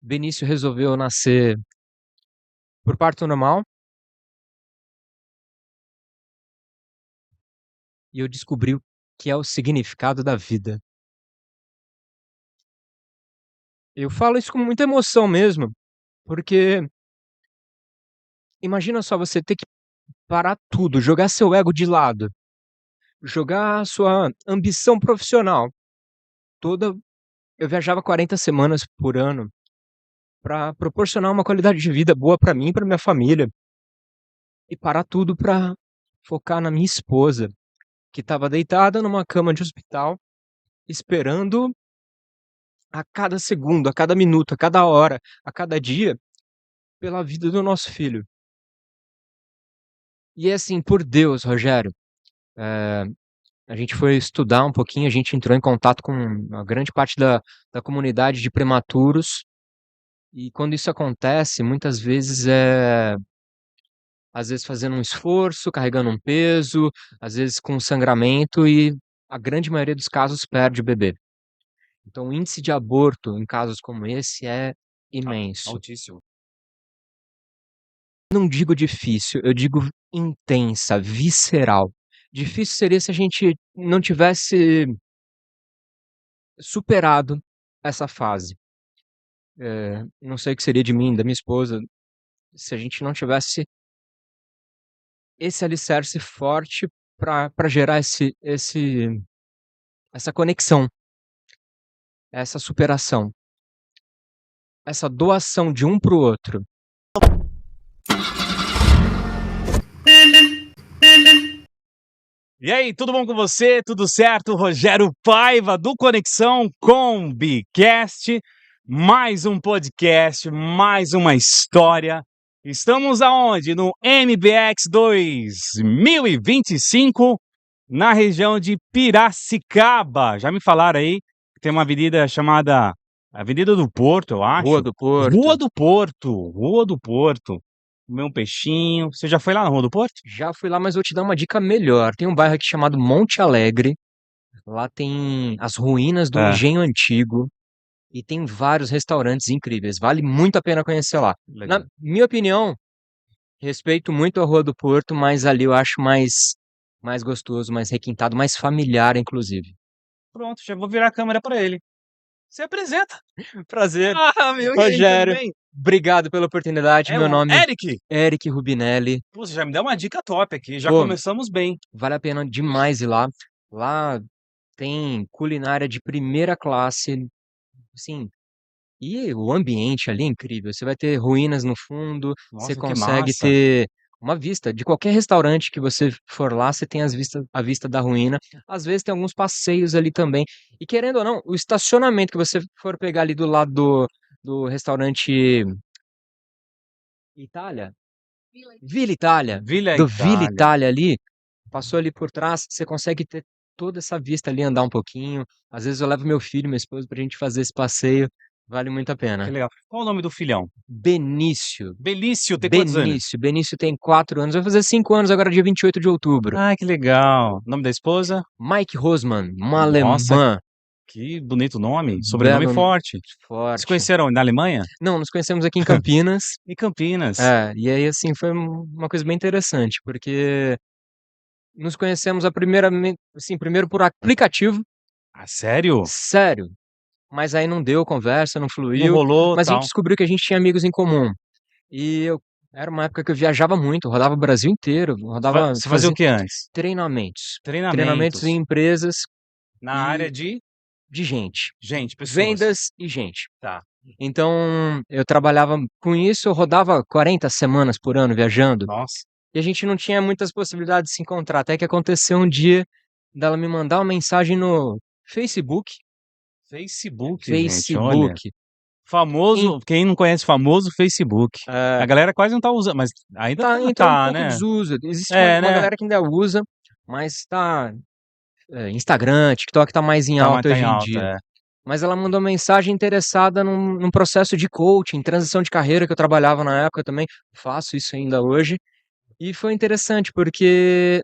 Benício resolveu nascer por parto normal e eu descobri o que é o significado da vida. Eu falo isso com muita emoção mesmo, porque imagina só você ter que parar tudo, jogar seu ego de lado, jogar a sua ambição profissional toda. Eu viajava 40 semanas por ano para proporcionar uma qualidade de vida boa para mim e para minha família, e parar tudo para focar na minha esposa, que estava deitada numa cama de hospital, esperando a cada segundo, a cada minuto, a cada hora, a cada dia, pela vida do nosso filho. E é assim, por Deus, Rogério, eh, a gente foi estudar um pouquinho, a gente entrou em contato com uma grande parte da comunidade de prematuros, e quando isso acontece, muitas vezes às vezes fazendo um esforço, carregando um peso, às vezes com sangramento, e a grande maioria dos casos perde o bebê. Então o índice de aborto em casos como esse é imenso. Altíssimo. Não digo difícil, eu digo intensa, visceral. Difícil seria se a gente não tivesse superado essa fase. Não sei o que seria de mim, da minha esposa, se a gente não tivesse esse alicerce forte para gerar essa conexão, essa superação, essa doação de um para o outro. E aí, tudo bom com você? Tudo certo? Rogério Paiva, do Conexão com Bicast. Mais um podcast, mais uma história. Estamos aonde? No MBX 2025, na região de Piracicaba. Já me falaram aí que tem uma avenida chamada Avenida do Porto, eu Rua acho. do Porto. Rua do Porto. Comer um peixinho. Você já foi lá na Rua do Porto? Já fui lá, mas vou te dar uma dica melhor. Tem um bairro aqui chamado Monte Alegre. Lá tem as ruínas do É, engenho antigo e tem vários restaurantes incríveis. Vale muito a pena conhecer lá. Na legal. minha opinião, respeito muito a Rua do Porto, mas ali eu acho mais gostoso, mais requintado, mais familiar, inclusive. Pronto, já vou virar a câmera pra ele. Você apresenta. Prazer, Ah, meu, e aí, tudo Rogério. bem? Obrigado pela oportunidade. É Meu o nome Eric. é Eric Rubinelli. Pô, você já me deu uma dica top aqui, já Pô, começamos bem. vale a pena demais ir lá. Lá tem culinária de primeira classe, assim. E o ambiente ali é incrível. Você vai ter ruínas no fundo, você Nossa, que consegue massa. ter uma vista de qualquer restaurante que você for lá, você tem a vista da ruína. Às vezes tem alguns passeios ali também. E querendo ou não, o estacionamento que você for pegar ali do lado do restaurante Itália, Vila Itália, Vila do Vila Itália. Itália ali, passou ali por trás, você consegue ter toda essa vista ali, andar um pouquinho. Às vezes eu levo meu filho, minha esposa, pra gente fazer esse passeio. Vale muito a Que pena. legal. Qual o nome do filhão? Benício. Belício, tem quantos anos? Benício tem 4 anos, vai fazer 5 anos agora, dia 28 de outubro. Ah, que legal. Nome da esposa? Mike Rosman, uma Nossa, alemã, que bonito nome. Sobrenome belo, forte. Se forte. conheceram na Alemanha? Não, nos conhecemos aqui em Campinas. Em Campinas. E aí, assim, foi uma coisa bem interessante, porque nos conhecemos assim, primeiro por aplicativo, Ah, sério? sério, mas aí não deu conversa, não Não fluiu, rolou, mas a gente tal. descobriu que a gente tinha amigos em comum. E era uma época que eu viajava muito, rodava o Brasil inteiro, Você fazia o fazia que antes? treinamentos em Treinamentos. empresas Na e área de de gente, gente, pessoas. vendas e gente. Tá. Então, eu trabalhava com isso, eu rodava 40 semanas por ano viajando, Nossa. e a gente não tinha muitas possibilidades de se encontrar, até que aconteceu um dia dela me mandar uma mensagem no Facebook, Facebook, gente, olha. Facebook, em Famoso, quem não conhece famoso, Facebook. A eh, galera quase não tá usando, mas ainda tá tá, entrando um pouco em né? desuso, existe uma É, uma né? galera que ainda usa, mas Instagram, TikTok tá mais em alta Tá em hoje em alta, dia. é. Mas ela mandou mensagem interessada num processo de coaching, transição de carreira que eu trabalhava na época também, faço isso ainda hoje. E foi interessante porque,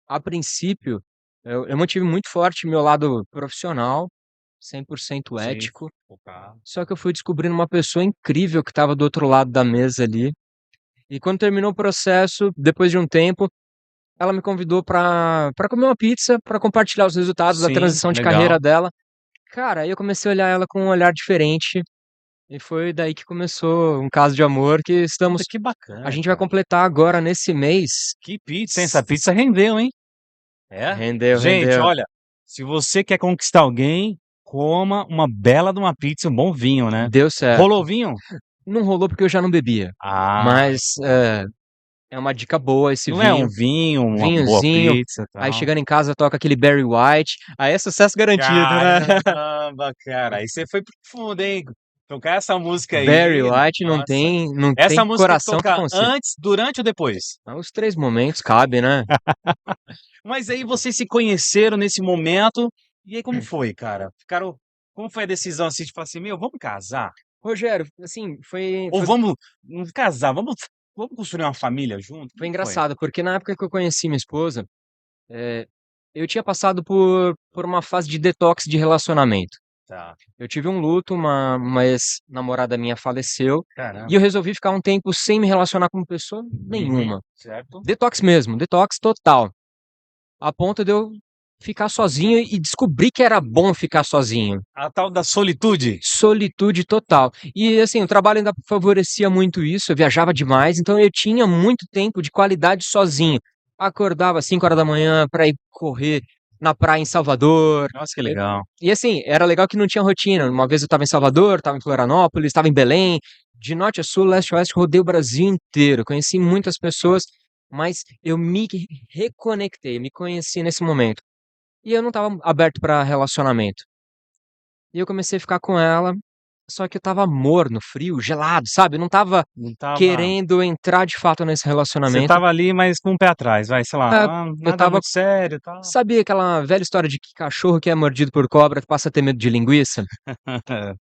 a princípio, eu mantive muito forte meu lado profissional, 100% Sim, ético, focar. só que eu fui descobrindo uma pessoa incrível que estava do outro lado da mesa ali, e quando terminou o processo, depois de um tempo, ela me convidou pra comer uma pizza, pra compartilhar os resultados da Sim, transição de legal. carreira dela. Cara, aí eu comecei a olhar ela com um olhar diferente, e foi daí que começou um caso de amor que Puta, estamos que a bacana, gente vai cara. completar agora nesse mês. Que pizza, hein? Essa pizza rendeu, hein? É? Rendeu, Gente, rendeu. olha, se você quer conquistar alguém, coma uma bela de uma pizza e um bom vinho, né? Deu certo. Rolou vinho? Não rolou porque eu já não bebia, Ah, mas, é uma dica boa esse não é um vinho, vinho, uma boa vinhozinho, pizza, e aí tal. chegando em casa toca aquele Barry White, aí é sucesso garantido, né. Caramba, cara, aí você foi profundo, hein? Tocar essa música Barry aí, White não nossa. tem não tem Essa música coração que toca consiga. antes, durante ou depois? Ah, os 3 momentos cabe, né. Mas aí vocês se conheceram nesse momento, e aí como foi, cara? Ficaram como foi a decisão, assim, de falar assim: "Meu, vamos casar? Rogério, assim, foi Ou foi vamos não casar, vamos construir uma família junto?" foi Como foi? engraçado, porque na época que eu conheci minha esposa, eh, eu tinha passado por uma fase de detox de relacionamento. Tá. Eu tive um luto, uma ex-namorada minha faleceu, e eu Caramba. resolvi ficar um tempo sem me relacionar com pessoa Uhum. nenhuma. Certo. Detox mesmo, detox total, a ponto de eu ficar sozinho e descobrir que era bom ficar sozinho. A tal da solitude? Solitude total. E assim, o trabalho ainda favorecia muito isso, eu viajava demais, então eu tinha muito tempo de qualidade sozinho. Acordava às 5 horas da manhã para ir correr na praia em Salvador. Nossa, que E legal. e assim, era legal que não tinha rotina. Uma vez eu estava em Salvador, estava em Florianópolis, estava em Belém, de norte a sul, leste a oeste, rodei o Brasil inteiro, conheci muitas pessoas, mas eu me reconectei, me conheci nesse momento. E eu não estava aberto para relacionamento. E eu comecei a ficar com ela, só que eu estava morno, frio, gelado, sabe, eu não estava Não estava querendo entrar de fato nesse você relacionamento. estava ali, mas com o pé atrás, vai, sei lá, É, eu nada estava muito sério, e tal. sabe aquela velha história de que cachorro que é mordido por cobra passa a ter medo de linguiça?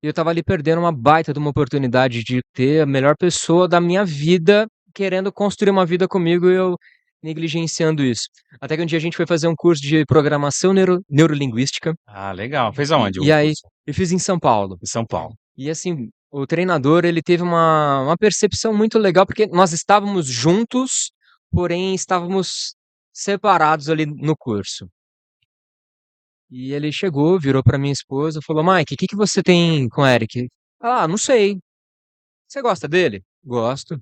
E eu estava ali perdendo uma baita de uma oportunidade de ter a melhor pessoa da minha vida, querendo construir uma vida comigo e eu negligenciando isso. Até que um dia a gente foi fazer um curso de programação neurolinguística, Ah, legal. Fez e aonde e o aí curso? eu fiz em São Paulo. Em São Paulo. E assim, o treinador ele teve uma percepção muito legal, porque nós estávamos juntos, porém estávamos separados ali no curso. E ele chegou, virou pra minha esposa, falou: "Mike, que você tem com o Eric?" "Ah, não sei. Você gosta dele?" "Gosto."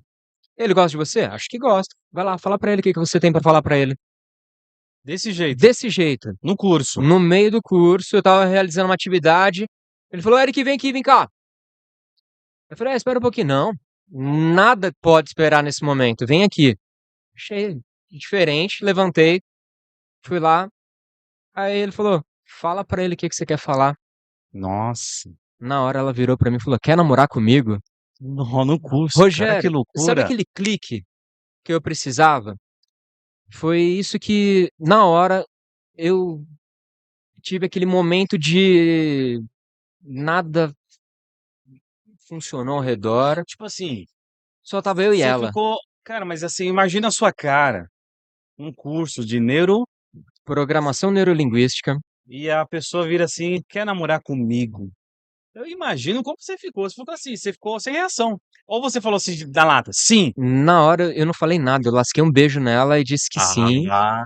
"Ele gosta de você?" "Acho que gosta." "Vai lá, fala pra ele o que você tem pra falar pra ele." Desse jeito, Desse jeito, no curso. no meio do curso, eu estava realizando uma atividade, ele falou: "Eric, vem aqui, vem cá." Eu falei: "Ah, espera um pouquinho." "Não, nada pode esperar nesse momento, vem aqui." Achei diferente, levantei, fui lá, aí ele falou: "Fala pra ele o que você quer falar." Nossa, Na hora ela virou pra mim e falou: "Quer namorar comigo?" no curso, cara, que Rogério, sabe loucura. aquele clique que eu precisava? Foi isso que, na hora, eu tive aquele momento de nada funcionou ao redor, Tipo assim, só estava eu e você ela. ficou cara, mas assim, imagina a sua cara, um curso de Programação neurolinguística. e a pessoa vira assim: "Quer namorar comigo?" Eu imagino como você ficou. Você ficou assim, você ficou sem reação. Ou você falou assim da lata: "Sim." Na hora eu não falei nada, eu lasquei um beijo nela e disse que sim. Ah,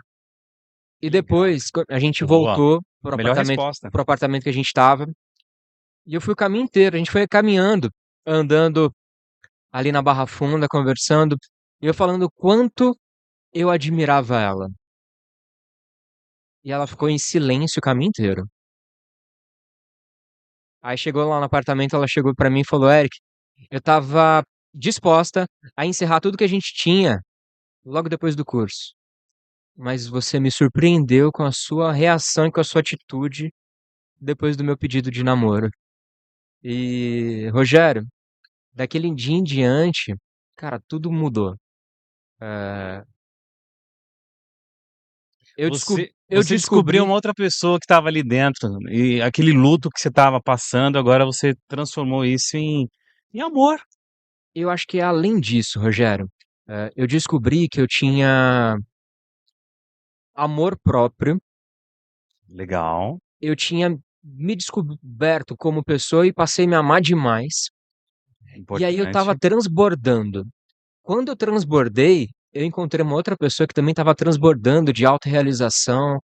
E que legal. depois a gente Boa, voltou para o melhor apartamento resposta. para o apartamento que a gente estava, e eu fui o caminho inteiro, a gente foi caminhando, andando ali na Barra Funda, conversando, e eu falando o quanto eu admirava ela. E ela ficou em silêncio o caminho inteiro. Aí chegou lá no apartamento, ela chegou pra mim e falou: "Eric, eu estava disposta a encerrar tudo que a gente tinha logo depois do curso, mas você me surpreendeu com a sua reação e com a sua atitude depois do meu pedido de namoro." E, Rogério, daquele dia em diante, cara, tudo mudou. Eh, eu Você descobriu descobri uma outra pessoa que estava ali dentro, e aquele luto que você estava passando, agora você transformou isso em amor. eu acho que é além disso, Rogério, eu descobri que eu tinha amor próprio, Legal. eu tinha me descoberto como pessoa e passei a me amar demais. E aí eu estava Importante. transbordando. Quando eu transbordei, eu encontrei uma outra pessoa que também estava transbordando de autorrealização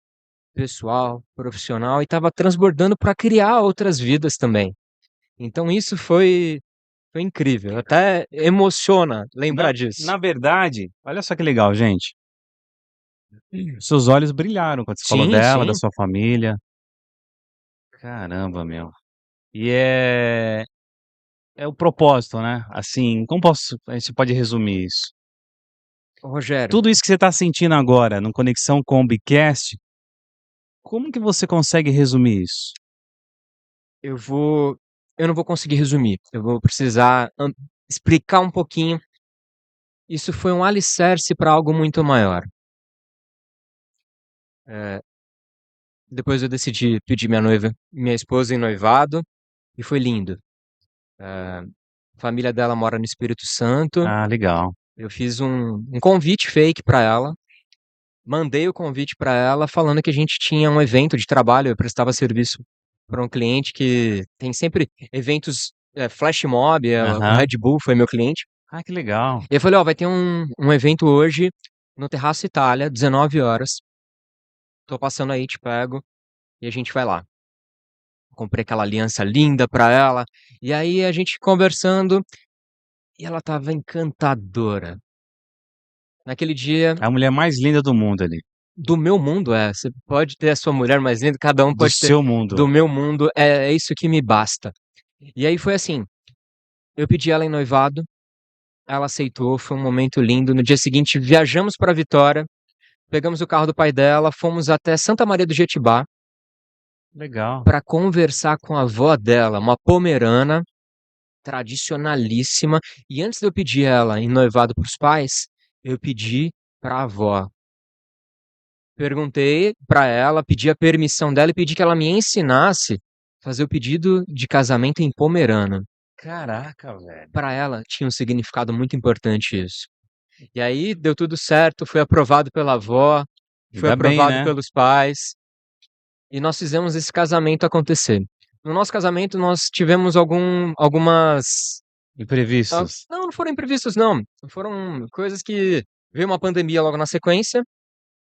pessoal, profissional, e estava transbordando para criar outras vidas também. Então isso foi incrível, até emociona Na lembrar disso. na verdade, olha só que legal, gente, seus olhos brilharam quando você falou Sim, dela, da sim. sua família. Caramba, meu. E é o propósito, né, assim, como posso a gente pode resumir isso? Ô, Rogério, Tudo isso que você está sentindo agora no Conexão com o Bicast, como que você consegue resumir isso? eu vou eu não vou conseguir resumir, eu vou precisar explicar um pouquinho. Isso foi um alicerce para algo muito maior. Eh, Depois eu decidi pedir minha esposa em noivado, e foi lindo. A família dela mora no Espírito Santo, Ah, legal. eu fiz um convite fake para ela, mandei o convite para ela falando que a gente tinha um evento de trabalho, eu prestava serviço para um cliente que tem sempre eventos, flash mob, o Aham. Red Bull foi meu cliente. Ah, que legal. E eu falei: "Ó, vai ter um evento hoje no Terraço Itália, 19 horas. Tô passando aí, te pego e a gente vai lá". Comprei aquela aliança linda pra ela, e aí a gente conversando, e ela estava encantadora. Naquele dia, É a mulher mais linda do mundo ali, do meu mundo, você pode ter a sua mulher mais linda, cada um do pode ter. seu mundo. Do meu mundo, é isso que me basta. E aí foi assim, eu pedi ela em noivado, ela aceitou, foi um momento lindo. No dia seguinte viajamos pra Vitória, pegamos o carro do pai dela, fomos até Santa Maria do Jetibá Legal. pra conversar com a avó dela, uma pomerana tradicionalíssima. E antes de eu pedir ela em noivado para os pais, eu pedi para a avó. Perguntei para ela, pedi a permissão dela e pedi que ela me ensinasse a fazer o pedido de casamento em pomerano. Caraca, velho. Para ela tinha um significado muito importante isso. E aí deu tudo certo, foi aprovado pela avó, foi Ainda bem, aprovado né. pelos pais e nós fizemos esse casamento acontecer. No nosso casamento nós tivemos algumas. Imprevistos. Não, não foram imprevistos não, foram coisas que veio uma pandemia logo na sequência,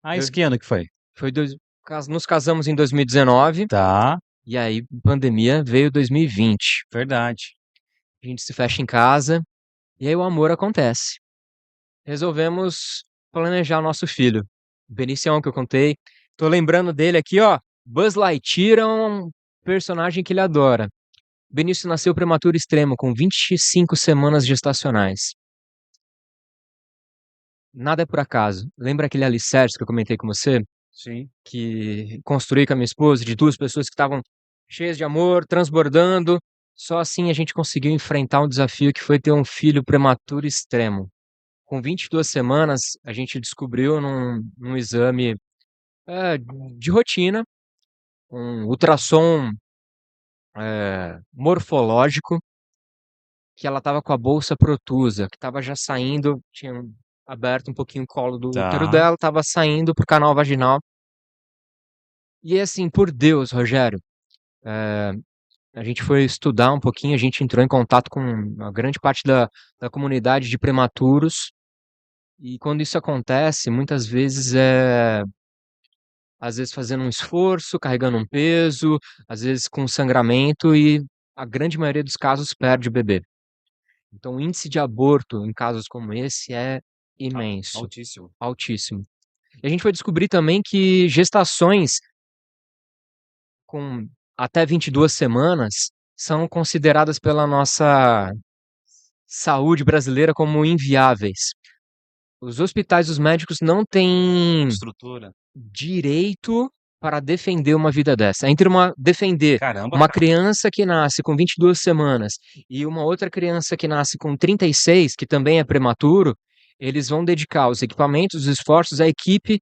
Ah, eu isso que ano que foi? foi dois nos casamos em 2019, Tá, e aí pandemia veio 2020. verdade. A gente se fecha em casa, e aí o amor acontece. Resolvemos planejar o nosso filho, Benicião que eu contei, tô lembrando dele aqui, ó, Buzz Lightyear é um personagem que ele adora. Benício nasceu prematuro extremo, com 25 semanas gestacionais. Nada é por acaso. Lembra aquele alicerce que eu comentei com você? Sim. Que construí com a minha esposa, de 2 pessoas que estavam cheias de amor, transbordando. Só assim a gente conseguiu enfrentar um desafio que foi ter um filho prematuro extremo. Com 22 semanas, a gente descobriu num exame, de rotina, um ultrassom, morfológico, que ela estava com a bolsa protusa, que estava já saindo, tinha aberto um pouquinho o colo do útero Tá. dela, estava saindo para o canal vaginal. E assim, por Deus, Rogério, eh, a gente foi estudar um pouquinho, a gente entrou em contato com a grande parte da comunidade de prematuros, e quando isso acontece, muitas vezes às vezes fazendo um esforço, carregando um peso, às vezes com sangramento e a grande maioria dos casos perde o bebê. Então o índice de aborto em casos como esse é imenso, Altíssimo. altíssimo. E a gente foi descobrir também que gestações com até 22 semanas são consideradas pela nossa saúde brasileira como inviáveis. Os hospitais, os médicos não têm Estrutura. direito para defender uma vida dessa. Entre defender Caramba, uma cara. criança que nasce com 22 semanas e uma outra criança que nasce com 36, que também é prematuro, eles vão dedicar os equipamentos, os esforços, a equipe De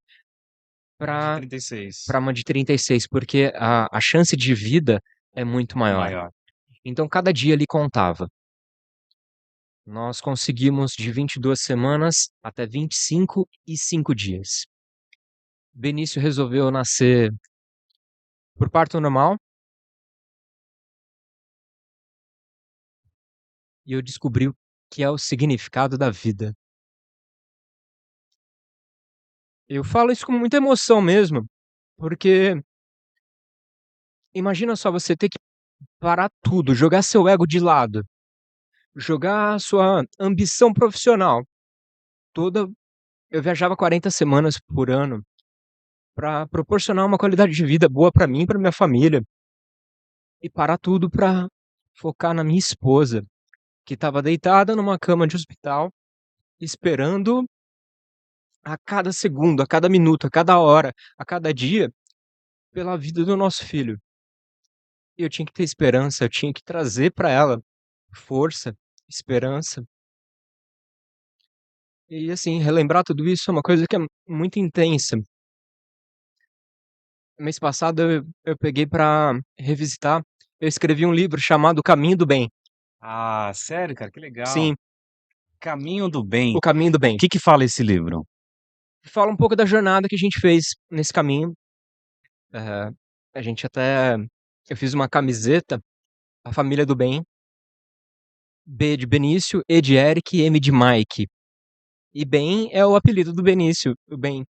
para 36. para uma de 36, porque a chance de vida é muito É maior. maior. Então cada dia ali contava. Nós conseguimos de 22 semanas até 25 e 5 dias. Benício resolveu nascer por parto normal, e eu descobri o que é o significado da vida. Eu falo isso com muita emoção mesmo, porque imagina só você ter que parar tudo, jogar seu ego de lado, jogar sua ambição profissional toda. Eu viajava 40 semanas por ano para proporcionar uma qualidade de vida boa para mim e para minha família, e parar tudo para focar na minha esposa, que estava deitada numa cama de hospital, esperando a cada segundo, a cada minuto, a cada hora, a cada dia, pela vida do nosso filho. E eu tinha que ter esperança, eu tinha que trazer para ela força, esperança. E assim, relembrar tudo isso é uma coisa que é muito intensa. Mês passado eu peguei para revisitar, eu escrevi um livro chamado O Caminho do Bem. Ah, sério, cara? Que legal. Sim, Caminho do Bem. O Caminho do O Bem. que que fala esse livro? Fala um pouco da jornada que a gente fez nesse caminho. A gente até eu fiz uma camiseta, A Família do Bem, B de Benício, E de Eric e M de Mike. E Bem é o apelido do Benício, o Bem.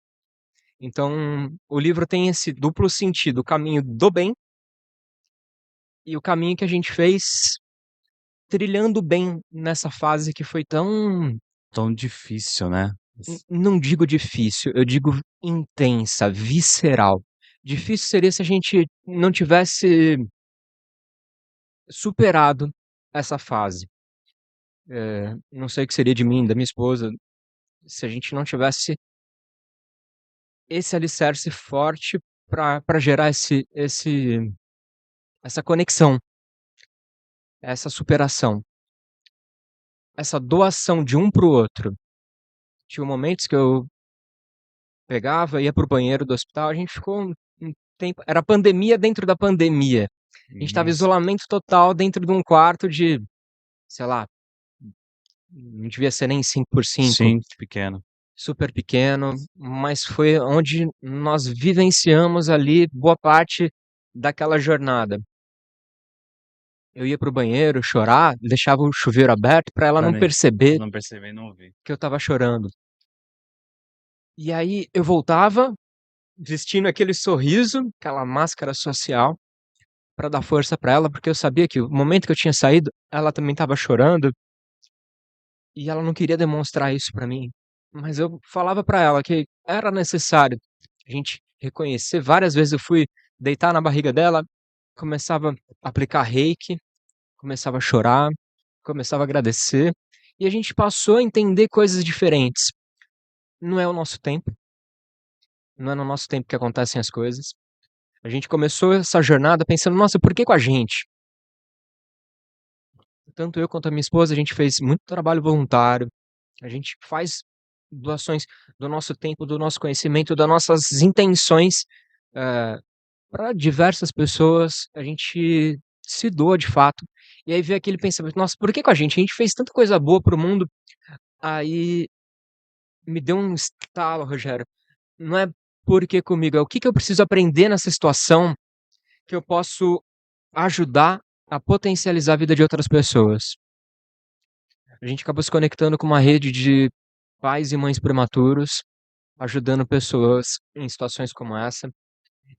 Então, o livro tem esse duplo sentido, o caminho do bem e o caminho que a gente fez trilhando bem nessa fase que foi tão, Tão difícil, né? não digo difícil, eu digo intensa, visceral. Difícil seria se a gente não tivesse superado essa fase. Não sei o que seria de mim, da minha esposa, se a gente não tivesse esse alicerce forte para gerar essa conexão, essa superação, essa doação de um para o outro. Tinha momentos que eu pegava, ia para o banheiro do hospital, a gente ficou um tempo, era pandemia dentro da pandemia. A gente estava em Nossa. isolamento total dentro de um quarto de, sei lá, não devia ser nem 5 por 5, Sim, pequeno. super pequeno, mas foi onde nós vivenciamos ali boa parte daquela jornada. Eu ia para o banheiro chorar, deixava o chuveiro aberto para ela Pra não nem perceber não perceber e não ouvir. que eu estava chorando. E aí eu voltava vestindo aquele sorriso, aquela máscara social, para dar força para ela, porque eu sabia que o momento que eu tinha saído, ela também estava chorando e ela não queria demonstrar isso para mim. Mas eu falava para ela que era necessário a gente reconhecer. Várias vezes eu fui deitar na barriga dela, começava a aplicar reiki, começava a chorar, começava a agradecer, e a gente passou a entender coisas diferentes. Não é o nosso tempo, não é no nosso tempo que acontecem as coisas. A gente começou essa jornada pensando: "Nossa, por que com a gente?". Tanto eu quanto a minha esposa, a gente fez muito trabalho voluntário, a gente faz doações do nosso tempo, do nosso conhecimento, das nossas intenções, para diversas pessoas, a gente se doa de fato. E aí vem aquele pensamento: "Nossa, por que com a gente? A gente fez tanta coisa boa para o mundo". Aí me deu um estalo, Rogério, não é por que comigo, é o que que eu preciso aprender nessa situação que eu posso ajudar a potencializar a vida de outras pessoas. A gente acabou se conectando com uma rede de pais e mães prematuros, ajudando pessoas em situações como essa.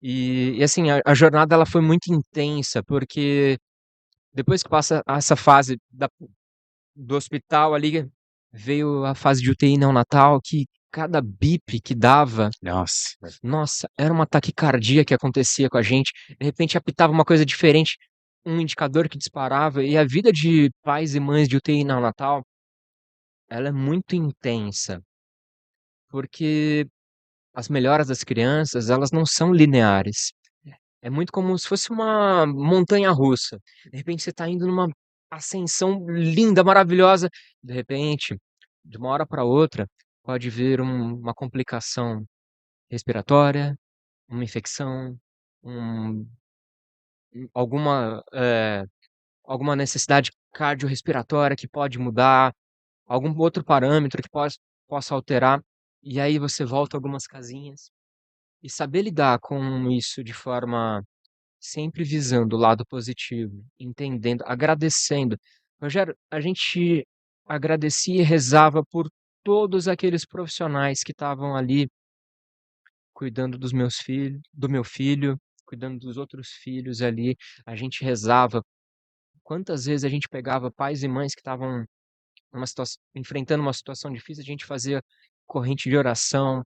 E assim, a jornada ela foi muito intensa, porque depois que passa essa fase do hospital ali, veio a fase de UTI neonatal, que cada bip que dava, Nossa. nossa, era uma taquicardia que acontecia com a gente, de repente apitava uma coisa diferente, um indicador que disparava, e a vida de pais e mães de UTI neonatal, ela é muito intensa, porque as melhoras das crianças, elas não são lineares. É muito como se fosse uma montanha-russa. De repente você está indo numa ascensão linda, maravilhosa, de repente, de uma hora para outra, pode vir uma complicação respiratória, uma infecção, um alguma necessidade cardiorrespiratória que pode mudar, algum outro parâmetro que possa alterar, e aí você volta algumas casinhas. E saber lidar com isso de forma sempre visando o lado positivo, entendendo, agradecendo. Rogério, a gente agradecia e rezava por todos aqueles profissionais que estavam ali cuidando do meu filho, cuidando dos outros filhos ali. A gente rezava. Quantas vezes a gente pegava pais e mães que estavam enfrentando uma situação difícil, a gente fazia corrente de oração.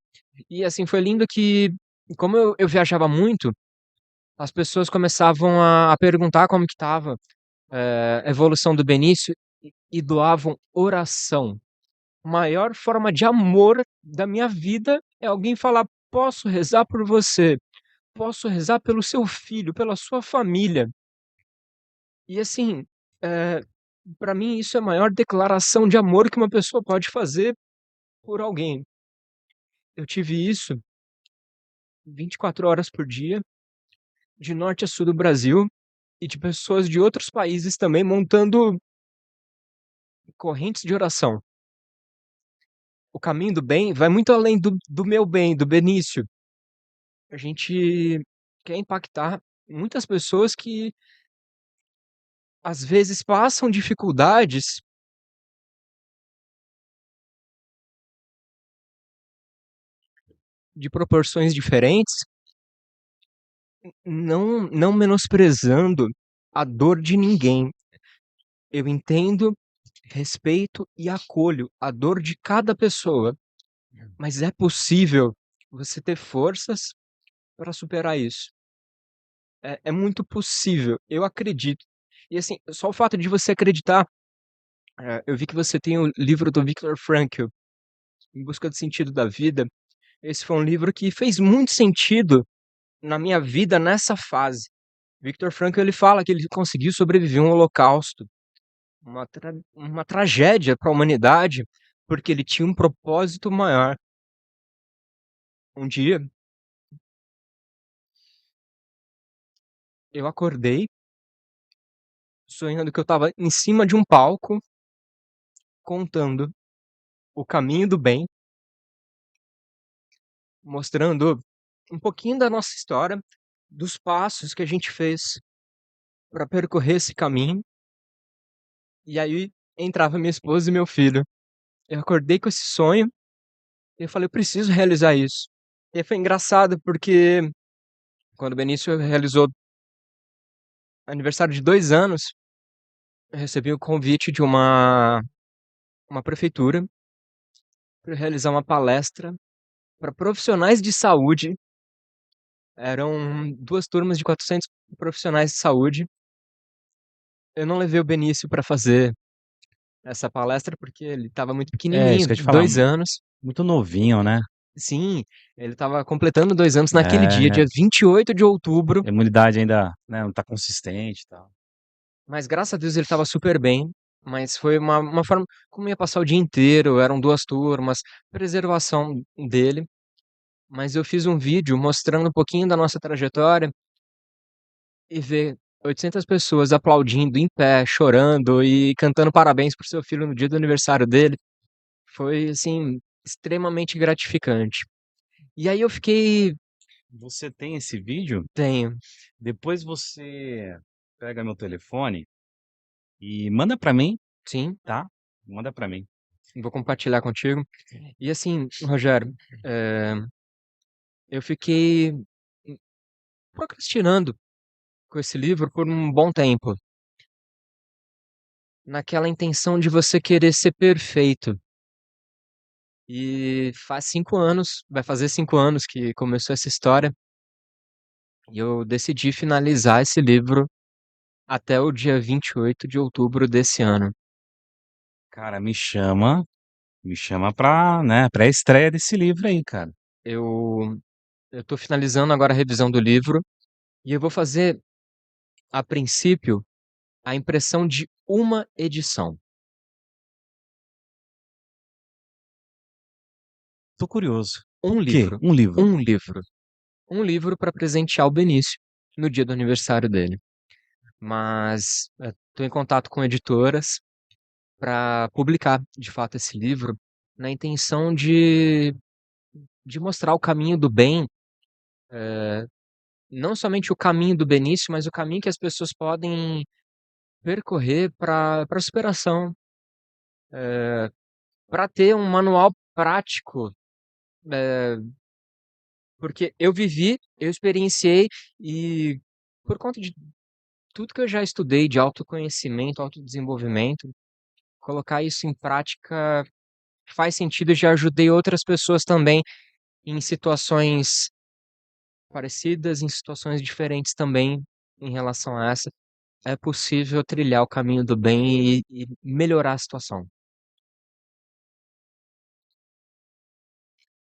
E assim, foi lindo que, como eu viajava muito, as pessoas começavam a perguntar como que estava a evolução do Benício e doavam oração. Maior forma de amor da minha vida é alguém falar: posso rezar por você, posso rezar pelo seu filho, pela sua família. E assim, eh, para mim isso é a maior declaração de amor que uma pessoa pode fazer por alguém. Eu tive isso 24 horas por dia, de norte a sul do Brasil, e de pessoas de outros países também montando correntes de oração. O caminho do bem vai muito além do meu bem, do Benício. A gente quer impactar muitas pessoas que às vezes passam dificuldades de proporções diferentes, não menosprezando a dor de ninguém. Eu entendo, respeito e acolho a dor de cada pessoa, mas é possível você ter forças para superar isso. É muito possível, eu acredito. E assim, só o fato de você acreditar, eu vi que você tem o livro do Viktor Frankl, Em Busca do Sentido da Vida. Esse foi um livro que fez muito sentido na minha vida nessa fase. Viktor Frankl, ele fala que ele conseguiu sobreviver a um holocausto, uma tragédia para a humanidade, porque ele tinha um propósito maior. Um dia, eu acordei sonhando que eu estava em cima de um palco contando o caminho do bem, mostrando um pouquinho da nossa história, dos passos que a gente fez para percorrer esse caminho. E aí entrava minha esposa e meu filho. Eu acordei com esse sonho e eu falei: "Eu preciso realizar isso". E aí foi engraçado, porque quando o Benício realizou aniversário de 2 anos, eu recebi o convite de uma prefeitura para realizar uma palestra para profissionais de saúde. Eram 2 turmas de 400 profissionais de saúde. Eu não levei o Benício para fazer essa palestra, porque ele estava muito É, isso pequenininho, que eu ia te falar, 2 anos. muito novinho, né. Sim, ele estava completando 2 anos naquele dia, É, dia 28 de outubro, a imunidade ainda, né, não tá consistente e tal. mas graças a Deus ele estava super bem. Mas foi uma forma como ia passar o dia inteiro, eram 2 turmas, preservação dele. Mas eu fiz um vídeo mostrando um pouquinho da nossa trajetória e ver 800 pessoas aplaudindo em pé, chorando e cantando parabéns para o seu filho no dia do aniversário dele, foi, assim, extremamente gratificante. E aí eu fiquei Você tem esse vídeo? tenho, Depois você pega meu telefone e manda pra mim, sim, tá, manda pra mim. vou compartilhar contigo. E assim, Rogério, eh, eu fiquei procrastinando com esse livro por um bom tempo, naquela intenção de você querer ser perfeito. E faz 5 anos, vai fazer 5 anos que começou essa história, e eu decidi finalizar esse livro até o dia 28 de outubro desse ano. Cara, me chama pra, né, pré-estreia desse livro aí, cara. Eu eu tô finalizando agora a revisão do livro, e eu vou fazer, a princípio, a impressão de uma edição. Tô curioso. Um O quê? livro, Um livro? um livro, um livro para presentear o Benício no dia do aniversário dele. Mas, tô em contato com editoras para publicar, de fato, esse livro, na intenção de mostrar o caminho do bem, não somente o caminho do Benício, mas o caminho que as pessoas podem percorrer para superação, para ter um manual prático, eh, porque eu vivi, eu experienciei e por conta de tudo que eu já estudei de autoconhecimento, autodesenvolvimento, colocar isso em prática faz sentido. Eu já ajudei outras pessoas também em situações parecidas, em situações diferentes também em relação a essa. É possível trilhar o caminho do bem e melhorar a situação.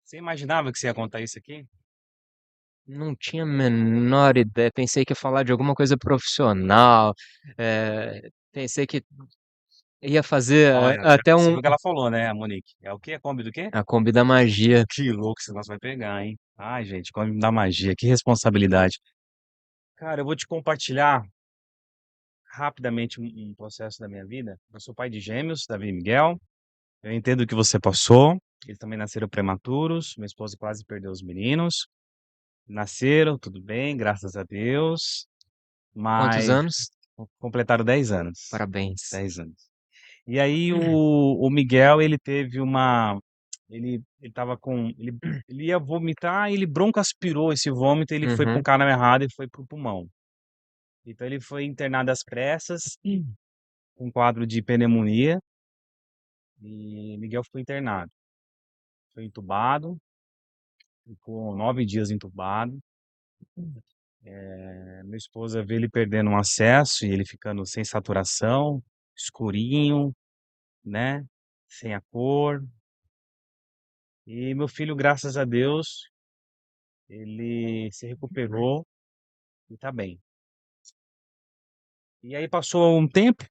Você imaginava que você ia contar isso aqui? Não tinha a menor ideia, pensei que ia falar de alguma coisa profissional, pensei que ia fazer Olha, já até você um viu o que ela falou, né, a Monique? É o quê? A Kombi do quê? a Kombi da magia. Que louco, esse negócio vai pegar, hein? Ai, gente, Kombi da magia, que responsabilidade. Cara, eu vou te compartilhar rapidamente um processo da minha vida. Eu sou pai de gêmeos, Davi e Miguel. Eu entendo o que você passou. Eles também nasceram prematuros. Minha esposa quase perdeu os meninos. Nasceram, tudo bem, graças a Deus. Quantos Mas anos? completaram 10 anos. Parabéns. 10 anos. E aí o Miguel, ele teve uma ele estava com ele ia vomitar, ele broncoaspirou esse vômito, ele foi para um Uhum. canal errado e foi para o pulmão. Então ele foi internado às pressas, com quadro de pneumonia, e Miguel ficou internado. Foi entubado, ficou 9 dias entubado. Minha esposa vê ele perdendo um acesso e ele ficando sem saturação, escurinho, né? Sem a cor. E meu filho, graças a Deus, ele se recuperou e tá bem. E aí passou um tempo,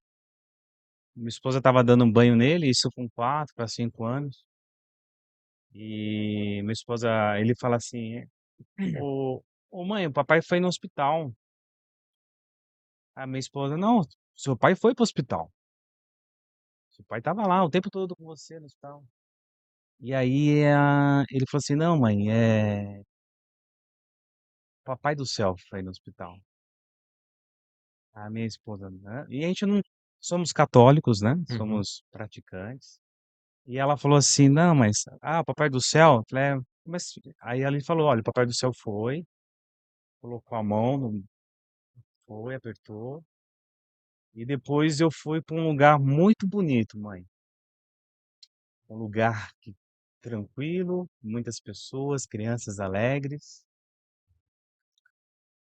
minha esposa estava dando um banho nele, isso com 4 para 5 anos. E minha esposa, ele fala assim: "Ô, ô mãe, o papai foi no hospital." A minha esposa: "Não, seu pai foi pro hospital. Seu pai estava lá o tempo todo com você no hospital." E aí ele falou assim: "Não, mãe, papai do céu foi no hospital." A minha esposa, né? E a gente não somos católicos, né? Uhum. Somos praticantes. E ela falou assim: "Não, mas o papai do céu." Eu falei: mas aí ela falou: "Olha, o papai do céu foi, colocou a mão, foi, apertou, e depois eu fui para um lugar muito bonito, mãe. Um lugar tranquilo, muitas pessoas, crianças alegres,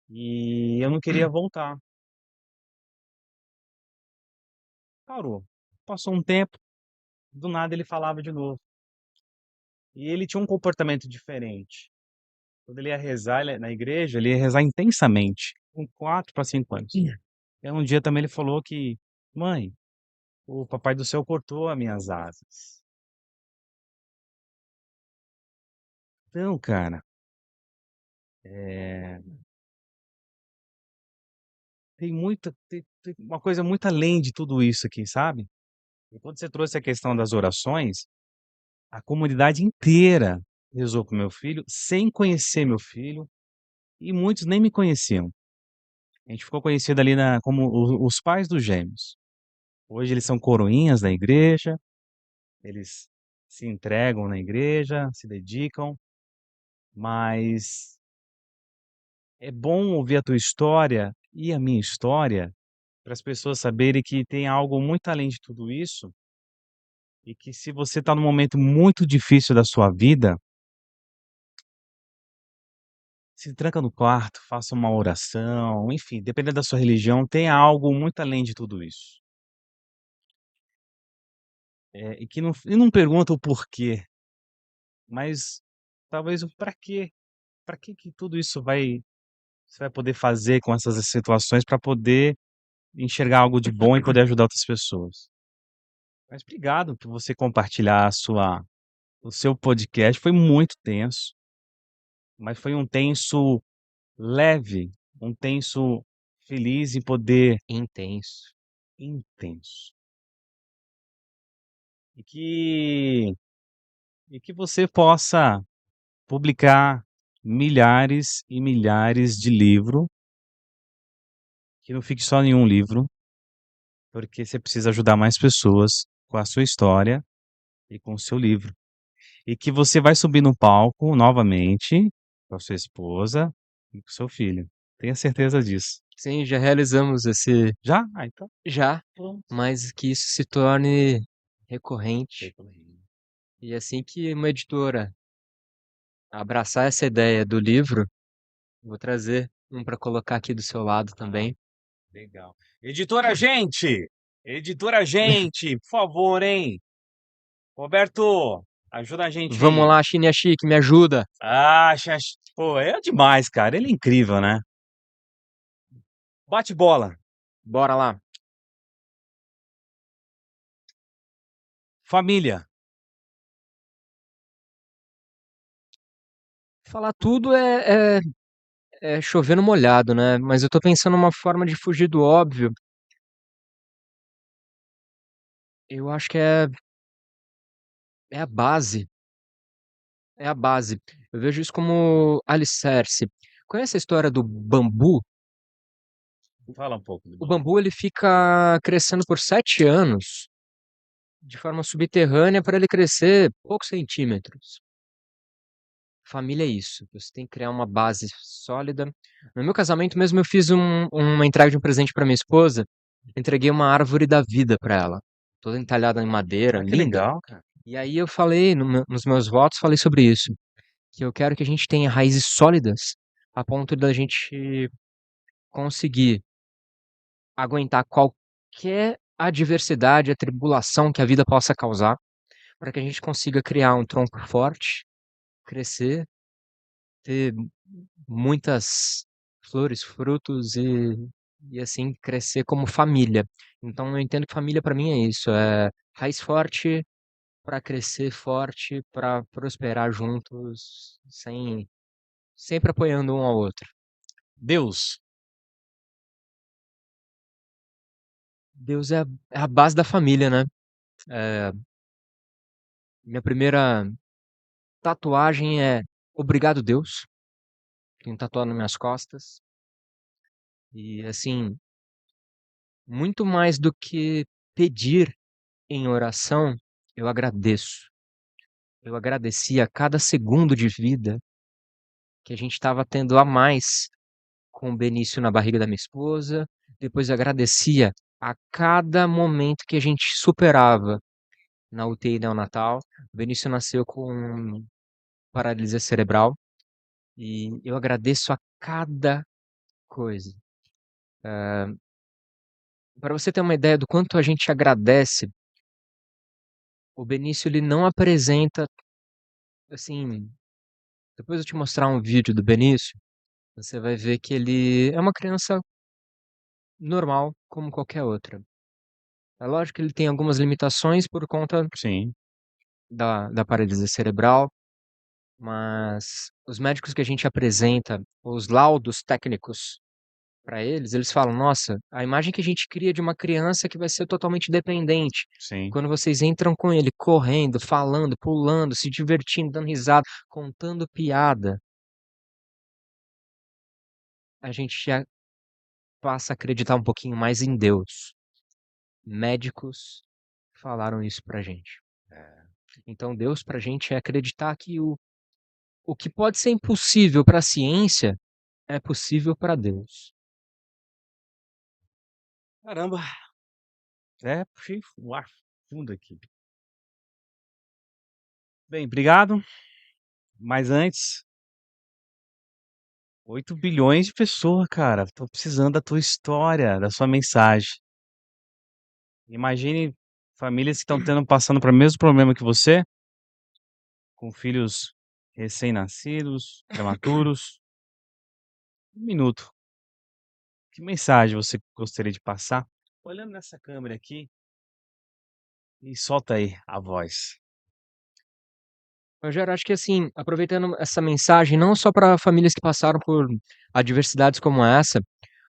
e eu não queria voltar." Parou. Passou um tempo, do nada ele falava de novo. E ele tinha um comportamento diferente. Quando ele ia rezar na igreja, ele ia rezar intensamente, com 4 para 5 anos. E um dia também ele falou que: "Mãe, o papai do céu cortou as minhas asas." Então, cara, eh, tem uma coisa muito além de tudo isso aqui, sabe. E quando você trouxe a questão das orações, a comunidade inteira rezou com meu filho, sem conhecer meu filho, e muitos nem me conheciam. A gente ficou conhecido ali na como os pais dos gêmeos. Hoje eles são coroinhas da igreja, eles se entregam na igreja, se dedicam, mas é bom ouvir a tua história e a minha história, para as pessoas saberem que tem algo muito além de tudo isso, e que se você está num momento muito difícil da sua vida, se tranca no quarto, faça uma oração, enfim, dependendo da sua religião, tem algo muito além de tudo isso. E que não pergunta o porquê, mas talvez o para quê. Para que tudo isso você vai poder fazer com essas situações para poder enxergar algo de bom e poder ajudar outras pessoas. Mas obrigado por você compartilhar o seu podcast. Foi muito tenso, mas foi um tenso leve, um tenso feliz em poder Intenso. intenso. E que você possa publicar milhares e milhares de livro, que não fique só em um livro, porque você precisa ajudar mais pessoas com a sua história e com o seu livro. E que você vai subir no palco novamente com a sua esposa e com o seu filho. Tenha certeza disso. Sim, já realizamos esse Já? Ah, então já, pronto. mas que isso se torne recorrente. E assim que uma editora abraçar essa ideia do livro, vou trazer um para colocar aqui do seu lado também. Legal. Editora Gente! Editora Gente, por favor, hein? Roberto, ajuda a gente Vamos aí. lá, Shinya Chique, me ajuda. Ah, pô, é demais, cara. Ele é incrível, né? Bate bola. Bora lá. Família. Falar tudo é chover no molhado, né? Mas eu tô pensando numa forma de fugir do óbvio. Eu acho que é a base. É a base. Eu vejo isso como alicerce. Conhece a história do bambu? Fala um pouco do O bambu. bambu ele fica crescendo por 7 anos de forma subterrânea para ele crescer poucos centímetros. Família é isso. Você tem que criar uma base sólida. No meu casamento mesmo, eu fiz uma entrega de um presente para minha esposa. Entreguei uma árvore da vida para ela, toda entalhada em madeira, Ah, que linda. legal, cara. E aí eu falei, nos meus votos, falei sobre isso, que eu quero que a gente tenha raízes sólidas a ponto da gente conseguir aguentar qualquer adversidade, atribulação que a vida possa causar, para que a gente consiga criar um tronco forte, crescer, ter muitas flores, frutos e assim crescer como família. Então eu entendo que família para mim é isso, é raiz forte para crescer forte, para prosperar juntos, sempre apoiando um ao outro. Deus. Deus é a base da família, né? Eh, Minha primeira tatuagem é "Obrigado Deus", tenho tatuado nas minhas costas. E assim, muito mais do que pedir em oração, eu agradeço. Eu agradeci a cada segundo de vida que a gente estava tendo a mais com o Benício na barriga da minha esposa. Depois eu agradecia a cada momento que a gente superava na UTI neonatal. O Benício nasceu com paralisia cerebral e eu agradeço a cada coisa. Para você ter uma ideia do quanto a gente agradece, o Benício ele não apresenta, assim, depois eu te mostrar um vídeo do Benício, você vai ver que ele é uma criança normal como qualquer outra. É lógico que ele tem algumas limitações por conta Sim. da paralisia cerebral, mas os médicos que a gente apresenta, os laudos técnicos para eles, eles falam: "Nossa, a imagem que a gente cria de uma criança que vai ser totalmente dependente. Sim. Quando vocês entram com ele correndo, falando, pulando, se divertindo, dando risada, contando piada, a gente já passa a acreditar um pouquinho mais em Deus". Médicos falaram isso pra gente. Então Deus pra gente é acreditar que o que pode ser impossível para a ciência é possível para Deus. Caramba. É, puxei o ar fundo aqui. Bem, obrigado. Mas antes, 8 bilhões de pessoas, cara, estão precisando da tua história, da sua mensagem. Imagine famílias que estão passando pelo mesmo problema que você, com filhos recém-nascidos, prematuros. Um minuto, que mensagem você gostaria de passar? Olhando nessa câmera aqui e solta aí a voz. Rogério, acho que assim, aproveitando essa mensagem não só para famílias que passaram por adversidades como essa,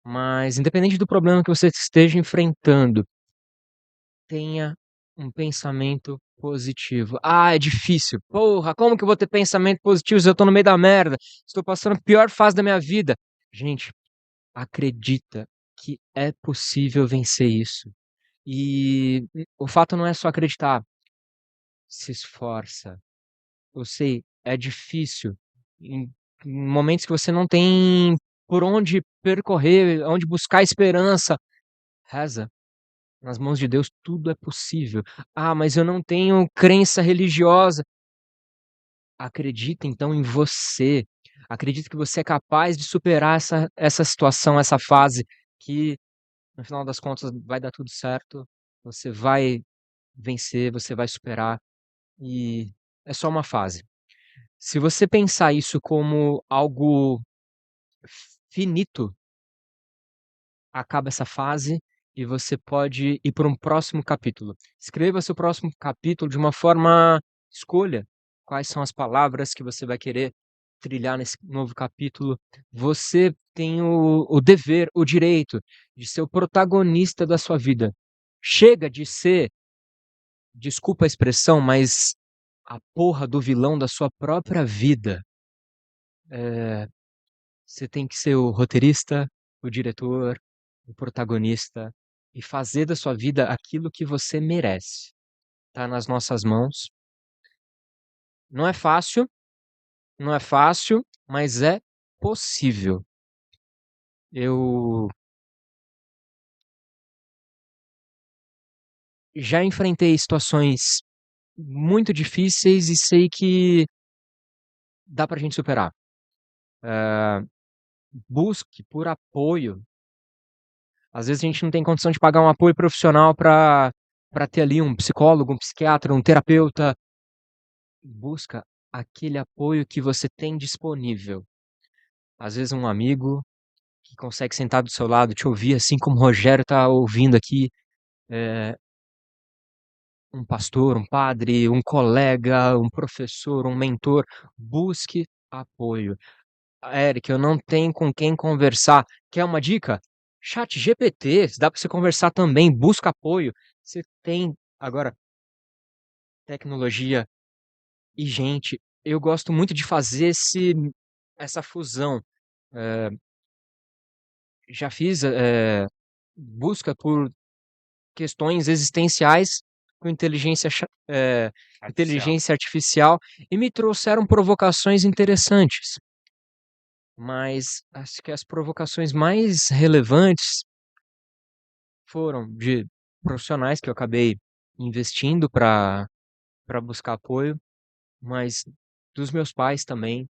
mas independente do problema que você esteja enfrentando, tenha um pensamento positivo. "Ah, é difícil. Porra, como que eu vou ter pensamento positivo se eu tô no meio da merda? Estou passando a pior fase da minha vida". Gente, acredita que é possível vencer isso. E o fato não é só acreditar, se esforça. Eu sei, é difícil. Em momentos que você não tem por onde percorrer, onde buscar esperança, reza. Nas mãos de Deus tudo é possível. Ah, mas eu não tenho crença religiosa. Acredita então em você. Acredita que você é capaz de superar essa situação, essa fase, que no final das contas vai dar tudo certo. Você vai vencer, você vai superar e é só uma fase. Se você pensar isso como algo finito, acaba essa fase e você pode ir para um próximo capítulo. Escreva seu próximo capítulo de uma forma, escolha quais são as palavras que você vai querer trilhar nesse novo capítulo. Você tem o dever, o direito de ser o protagonista da sua vida. Chega de ser, desculpa a expressão, mas a porra do vilão da sua própria vida. Você tem que ser o roteirista, o diretor, o protagonista e fazer da sua vida aquilo que você merece. Tá nas nossas mãos. Não é fácil, não é fácil, mas é possível. Eu já enfrentei situações muito difíceis e sei que dá pra gente superar. Busque por apoio. Às vezes a gente não tem condição de pagar um apoio profissional para ter ali um psicólogo, um psiquiatra, um terapeuta. Busca aquele apoio que você tem disponível. Às vezes um amigo que consegue sentar do seu lado, te ouvir, assim como o Rogério está ouvindo aqui, um pastor, um padre, um colega, um professor, um mentor. Busque apoio. Eric, eu não tenho com quem conversar. Quer uma dica? Chat GPT, dá para você conversar também. Busca apoio. Você tem agora tecnologia e gente. Eu gosto muito de fazer essa fusão. Eh, já fiz busca por questões existenciais com Artificial. inteligência artificial e me trouxeram provocações interessantes. Mas acho que as provocações mais relevantes foram de profissionais que eu acabei investindo para buscar apoio, mas dos meus pais também,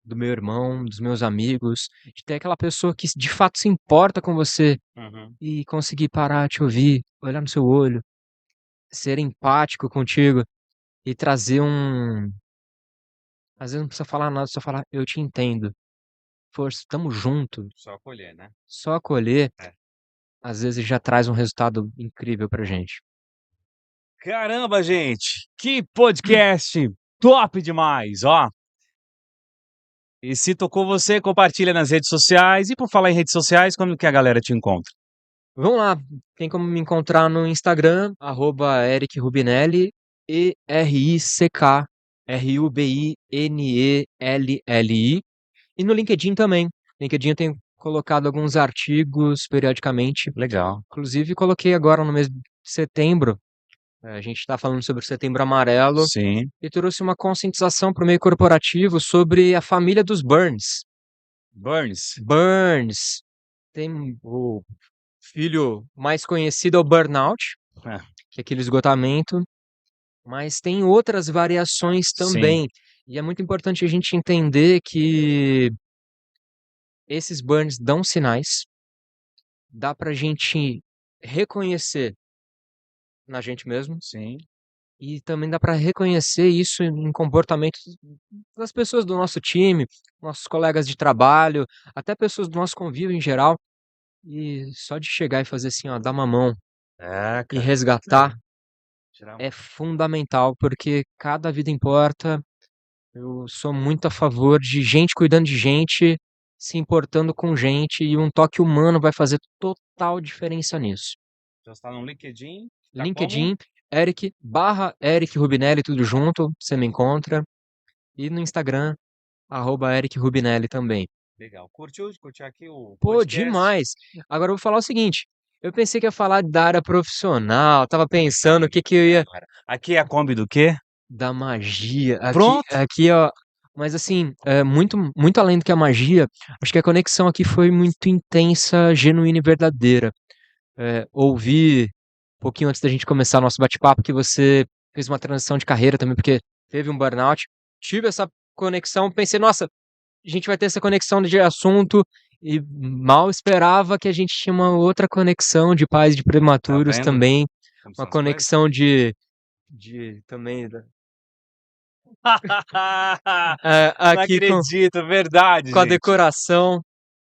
do meu irmão, dos meus amigos, de ter aquela pessoa que de fato se importa com você Uhum. e conseguir parar, te ouvir, olhar no seu olho, ser empático contigo e trazer às vezes não precisa falar nada, só falar: "Eu te entendo, força, tamo junto". Só acolher, né? Só acolher, É. às vezes já traz um resultado incrível pra gente. Caramba, gente, que podcast top demais, ó. E se tocou você, compartilha nas redes sociais. E por falar em redes sociais, como que a galera te encontra? Vamos lá, tem como me encontrar no Instagram, Eric Rubinelli, ERICK, RUBINELLI. E no LinkedIn também. LinkedIn eu tenho colocado alguns artigos periodicamente. Legal. Inclusive, coloquei agora no mês de setembro. A gente está falando sobre o Setembro Amarelo Sim, e trouxe uma conscientização para o meio corporativo sobre a família dos Burns. Burns. Burns tem o filho mais conhecido é o burnout, É, que é aquele esgotamento, mas tem outras variações sim, também. E é muito importante a gente entender que esses burns dão sinais, dá pra gente reconhecer na gente mesmo sim. e também dá pra reconhecer isso em comportamentos das pessoas do nosso time, nossos colegas de trabalho, até pessoas do nosso convívio em geral. E só de chegar e fazer assim, ó, dar uma mão É, e cara. resgatar Tirar é fundamental, porque cada vida importa. Eu sou muito a favor de gente cuidando de gente, se importando com gente, e um toque humano vai fazer total diferença nisso. já está no LinkedIn, tá como? LinkedIn, Eric Rubinelli, tudo junto, você me encontra. E no Instagram, Eric Rubinelli também. Legal. Curtiu aqui o Pô, podcast? demais! Agora eu vou falar o seguinte, Eu pensei que ia falar da área profissional, estava pensando o que que eu ia Aqui é a Kombi do quê? da magia, Pronto. aqui, ó, mas assim, muito além do que a magia, acho que a conexão aqui foi muito intensa, genuína e verdadeira. Ouvi, um pouquinho antes da gente começar o nosso bate-papo, que você fez uma transição de carreira também, porque teve um burnout. Tive essa conexão, pensei: "Nossa, a gente vai ter essa conexão de assunto", e mal esperava que a gente tinha uma outra conexão de pais de Tá prematuros vendo também, como uma são as coisas? conexão de também Não aqui acredito, verdade, com a gente. decoração.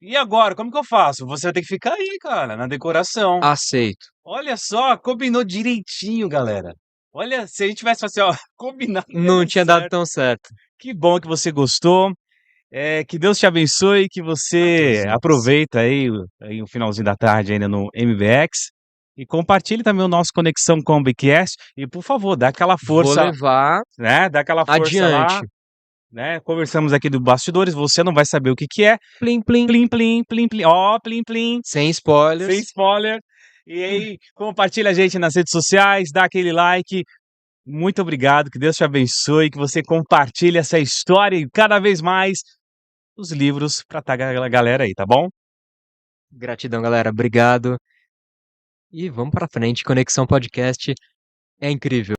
E agora, como que eu faço? Você vai ter que ficar aí, cara, na decoração. Aceito. Olha só, combinou direitinho, galera. Olha, se a gente tivesse assim, ó, combinado, não ia Não dar tinha dado certo. tão certo. Que bom que você gostou. Que Deus te abençoe, que A todos você nós. aproveita aí o finalzinho da tarde ainda no MBX e compartilhe também o nosso Conexão Combicast e, por favor, dá aquela Vou força, levar né? Dá aquela força lá, adiante. né? Conversamos aqui do bastidores, você não vai saber o que que é. Plim, plim, Plim, plim, plim, plim. Ó, plim, plim, sem sem spoilers. spoiler. E aí, compartilha a gente nas redes sociais, dá aquele like. Muito obrigado, que Deus te abençoe, que você compartilhe essa história e cada vez mais os livros pra tá a galera aí, tá bom? Gratidão, galera. Obrigado. E vamos pra frente. Conexão Podcast é incrível.